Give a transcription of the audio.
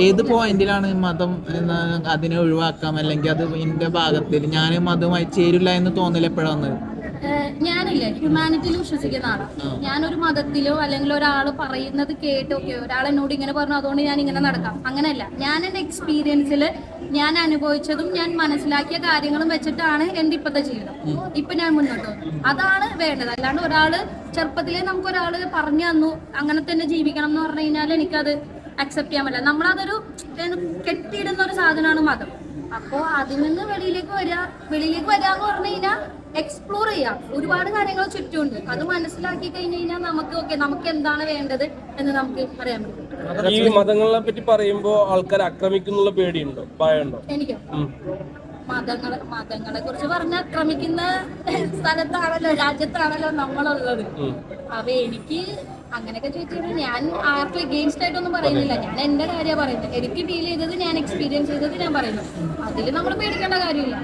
ഏത് പോയിന്റിലാണ് മതം അതിനെ ഒഴിവാക്കാം, അല്ലെങ്കിൽ അത് എന്റെ ഭാഗത്തിൽ ഞാൻ മതവുമായി ചേരില്ല എന്ന് തോന്നൽ എപ്പോഴാണ് വന്നത്? ഞാനില്ലേ ഹ്യൂമാനിറ്റിയിൽ വിശ്വസിക്കുന്ന ആളാണ്. ഞാനൊരു മതത്തിലോ അല്ലെങ്കിൽ ഒരാൾ പറയുന്നത് കേട്ടോക്കെ ഒരാൾ എന്നോട് ഇങ്ങനെ പറഞ്ഞു അതുകൊണ്ട് ഞാൻ ഇങ്ങനെ നടക്കാം, അങ്ങനെയല്ല. ഞാൻ എൻ്റെ എക്സ്പീരിയൻസിൽ ഞാൻ അനുഭവിച്ചതും ഞാൻ മനസ്സിലാക്കിയ കാര്യങ്ങളും വെച്ചിട്ടാണ് എൻ്റെ ഇപ്പോഴത്തെ ജീവിതം ഇപ്പൊ ഞാൻ മുന്നോട്ട് പോകുന്നത്. അതാണ് വേണ്ടത്. അല്ലാണ്ട് ഒരാള് ചെറുപ്പത്തിലേ നമുക്ക് ഒരാൾ പറഞ്ഞു തന്നു അങ്ങനെ തന്നെ ജീവിക്കണം എന്ന് പറഞ്ഞു കഴിഞ്ഞാൽ എനിക്കത് അക്സെപ്റ്റ് ചെയ്യാൻ പറ്റില്ല. നമ്മളതൊരു കെട്ടിയിടുന്ന ഒരു സാധനമാണ് മതം. അപ്പോൾ അതിൽ നിന്ന് വെളിയിലേക്ക് വരിക എന്ന് പറഞ്ഞു കഴിഞ്ഞാൽ എക്സ്പ്ലോർ ചെയ്യാം. ഒരുപാട് കാര്യങ്ങൾ ചുറ്റുമുണ്ട്. അത് മനസ്സിലാക്കി കഴിഞ്ഞ് കഴിഞ്ഞാൽ നമുക്ക് എന്താണ് വേണ്ടത് എന്ന് നമുക്ക് പറയാൻ പറ്റും. ഈ മതങ്ങളെ പറ്റി പറയുമ്പോൾ ആൾക്കാർ ആക്രമിക്കുന്നുള്ള പേടിയുണ്ടോ, ഭയമുണ്ടോ? എനിക്ക് മതങ്ങളെ കുറിച്ച് പറഞ്ഞ ആക്രമിക്കുന്ന സ്ഥലത്താണല്ലോ, രാജ്യത്താണല്ലോ നമ്മളുള്ളത്. അപ്പൊ എനിക്ക് അങ്ങനെയൊക്കെ ചോദിച്ചാൽ ഞാൻ ആർക്കും എഗെയിൻസ്റ്റ് ആയിട്ടൊന്നും പറയുന്നില്ല. ഞാൻ എന്റെ കാര്യമാണ് പറയുന്നത്. എനിക്ക് ഫീൽ ചെയ്തത്, ഞാൻ എക്സ്പീരിയൻസ് ചെയ്തത് ഞാൻ പറയുന്നു. അതിൽ നമ്മൾ പേടിക്കേണ്ട കാര്യമില്ല.